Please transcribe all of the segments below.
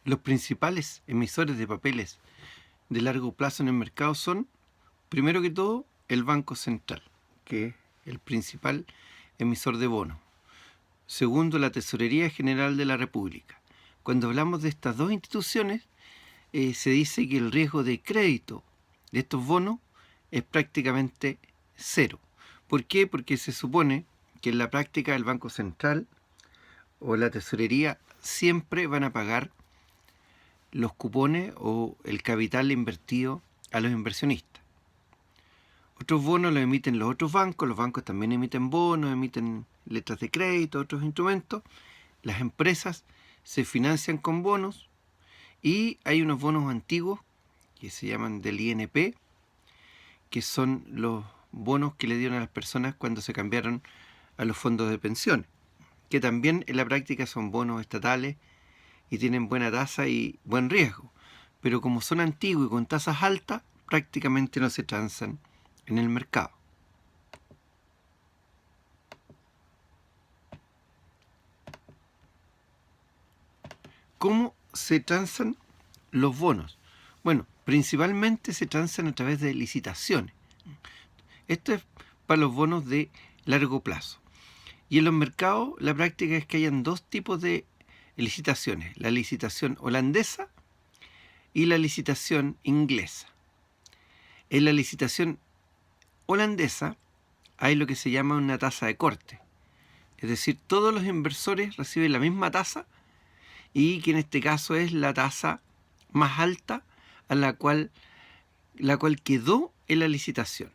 Los principales emisores de papeles de largo plazo en el mercado son, primero que todo, el Banco Central, que es el principal emisor de bonos. Segundo, la Tesorería General de la República. Cuando hablamos de estas dos instituciones, se dice que el riesgo de crédito de estos bonos es prácticamente cero. ¿Por qué? Porque se supone que en la práctica el Banco Central o la Tesorería siempre van a pagar los cupones o el capital invertido a los inversionistas. Otros bonos los emiten los otros bancos, los bancos también emiten bonos, emiten letras de crédito, otros instrumentos. Las empresas se financian con bonos y hay unos bonos antiguos que se llaman del INP, que son los bonos que le dieron a las personas cuando se cambiaron a los fondos de pensiones, que también en la práctica son bonos estatales y tienen buena tasa y buen riesgo, pero como son antiguos y con tasas altas, prácticamente no se transan en el mercado. ¿Cómo se transan los bonos? Bueno, principalmente se transan a través de licitaciones. Esto es para los bonos de largo plazo. Y en los mercados la práctica es que hayan dos tipos de licitaciones, la licitación holandesa y la licitación inglesa. En la licitación holandesa hay lo que se llama una tasa de corte, es decir, todos los inversores reciben la misma tasa y que en este caso es la tasa más alta a la cual quedó en la licitación.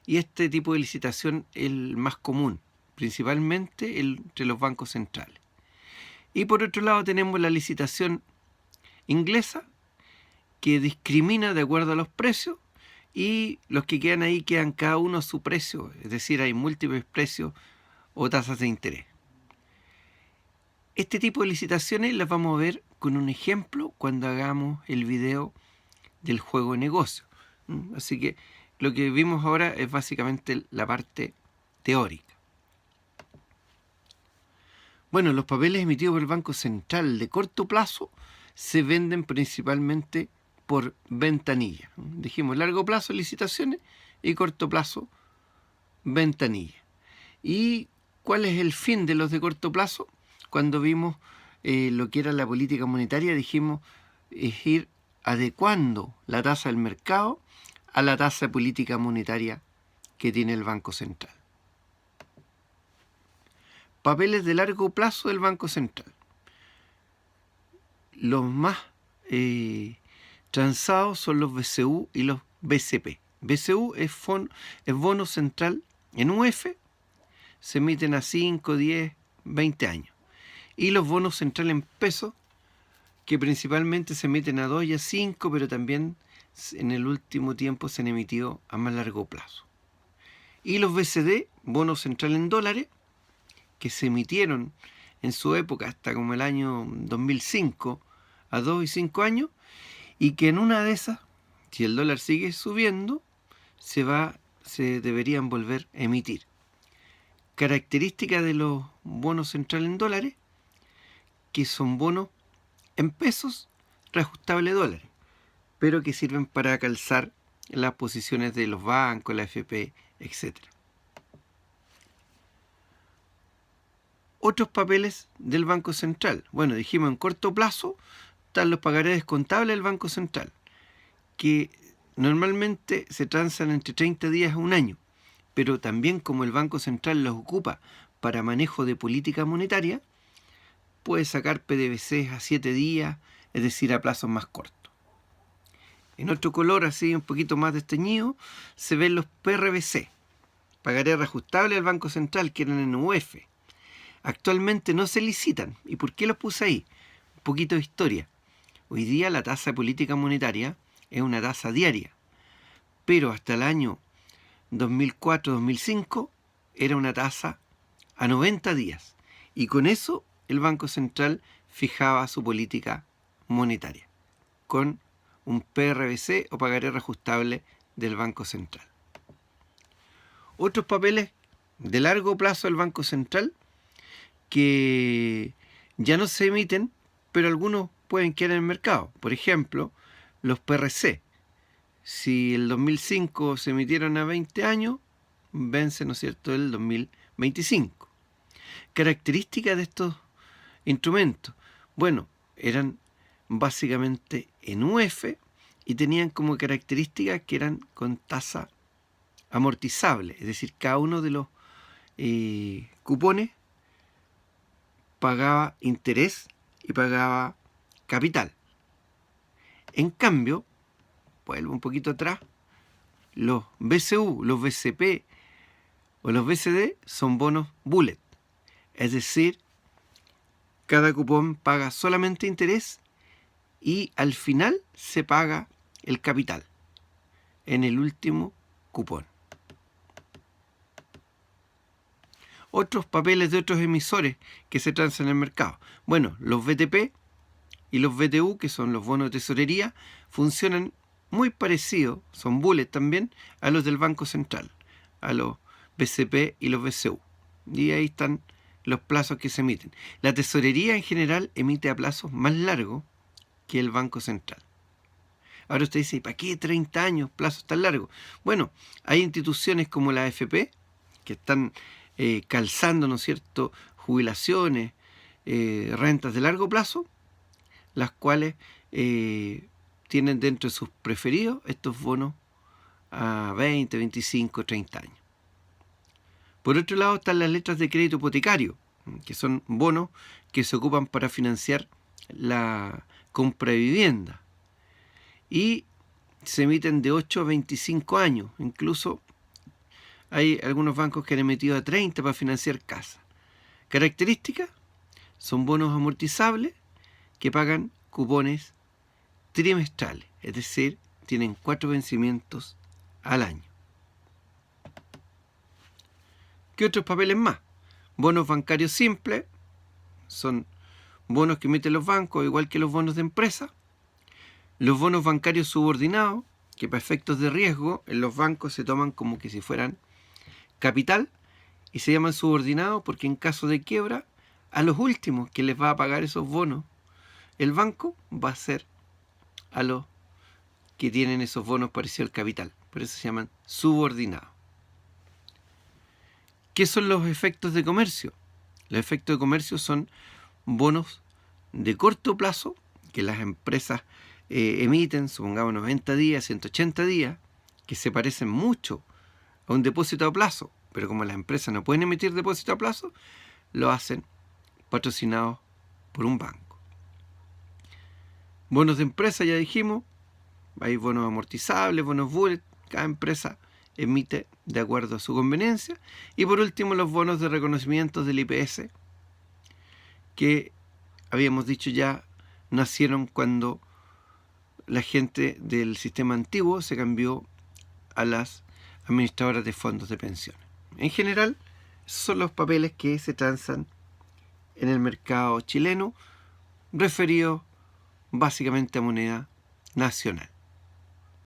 Y este tipo de licitación es el más común, principalmente entre los bancos centrales. Y por otro lado tenemos la licitación inglesa, que discrimina de acuerdo a los precios, y los que quedan ahí quedan cada uno a su precio, es decir, hay múltiples precios o tasas de interés. Este tipo de licitaciones las vamos a ver con un ejemplo cuando hagamos el video del juego de negocio. Así que lo que vimos ahora es básicamente la parte teórica. Bueno, los papeles emitidos por el Banco Central de corto plazo se venden principalmente por ventanilla. Dijimos largo plazo licitaciones y corto plazo ventanilla. ¿Y cuál es el fin de los de corto plazo? Cuando vimos lo que era la política monetaria, dijimos es ir adecuando la tasa del mercado a la tasa política monetaria que tiene el Banco Central. Papeles de largo plazo del Banco Central. Los más transados son los BCU y los BCP. BCU es bono central en UF, se emiten a 5, 10, 20 años. Y los bonos centrales en pesos, que principalmente se emiten a 2 y a 5, pero también en el último tiempo se han emitido a más largo plazo. Y los BCD, bonos centrales en dólares, que se emitieron en su época hasta como el año 2005, a 2 y 5 años, y que en una de esas, si el dólar sigue subiendo, se deberían volver a emitir. Característica de los bonos centrales en dólares, que son bonos en pesos reajustables dólares, pero que sirven para calzar las posiciones de los bancos, la AFP, etc. Otros papeles del Banco Central. Bueno, dijimos en corto plazo están los pagarés descontables del Banco Central, que normalmente se transan entre 30 días a un año, pero también como el Banco Central los ocupa para manejo de política monetaria, puede sacar PDVCs a 7 días, es decir, a plazos más cortos. En otro color, así un poquito más desteñido, se ven los PRBC, pagarés reajustables del Banco Central, que eran en UF. Actualmente no se licitan. ¿Y por qué los puse ahí? Un poquito de historia. Hoy día la tasa de política monetaria es una tasa diaria, pero hasta el año 2004-2005 era una tasa a 90 días. Y con eso el Banco Central fijaba su política monetaria, con un PRBC o pagaré reajustable del Banco Central. Otros papeles de largo plazo del Banco Central que ya no se emiten pero algunos pueden quedar en el mercado. Por ejemplo, los PRC. Si el 2005 se emitieron a 20 años, vence, ¿no es cierto?, el 2025. Características de estos instrumentos. Bueno, eran básicamente en UF y tenían como características que eran con tasa amortizable, es decir, cada uno de los cupones pagaba interés y pagaba capital. En cambio, vuelvo un poquito atrás, los BCU, los BCP o los BCD son bonos bullet, es decir, cada cupón paga solamente interés y al final se paga el capital en el último cupón. Otros papeles de otros emisores que se transan en el mercado. Bueno, los BTP y los BTU, que son los bonos de tesorería, funcionan muy parecidos, son bullet también, a los del Banco Central, a los BCP y los BCU. Y ahí están los plazos que se emiten. La tesorería en general emite a plazos más largos que el Banco Central. Ahora usted dice, ¿y para qué 30 años, plazos tan largos? Bueno, hay instituciones como la AFP que están calzando, ¿no es cierto?, jubilaciones, rentas de largo plazo, las cuales tienen dentro de sus preferidos estos bonos a 20, 25, 30 años. Por otro lado están las letras de crédito hipotecario, que son bonos que se ocupan para financiar la compra de vivienda. Y se emiten de 8 a 25 años. Incluso hay algunos bancos que han emitido a 30 para financiar casas. Características: son bonos amortizables que pagan cupones trimestrales, es decir, tienen 4 vencimientos al año. ¿Qué otros papeles más? Bonos bancarios simples, son bonos que emiten los bancos, igual que los bonos de empresa. Los bonos bancarios subordinados, que para efectos de riesgo en los bancos se toman como que si fueran capital y se llaman subordinados porque en caso de quiebra, a los últimos que les va a pagar esos bonos el banco va a ser a los que tienen esos bonos parecidos al capital. Por eso se llaman subordinados. ¿Qué son los efectos de comercio? Los efectos de comercio son bonos de corto plazo que las empresas emiten, supongamos 90 días, 180 días, que se parecen mucho a un depósito a plazo, pero como las empresas no pueden emitir depósito a plazo, lo hacen patrocinados por un banco. Bonos de empresa, ya dijimos, hay bonos amortizables, bonos bullet, cada empresa emite de acuerdo a su conveniencia. Y por último, los bonos de reconocimiento del IPS, que habíamos dicho ya, nacieron cuando la gente del sistema antiguo se cambió a las administradoras de fondos de pensiones. En general, son los papeles que se transan en el mercado chileno, referidos básicamente a moneda nacional.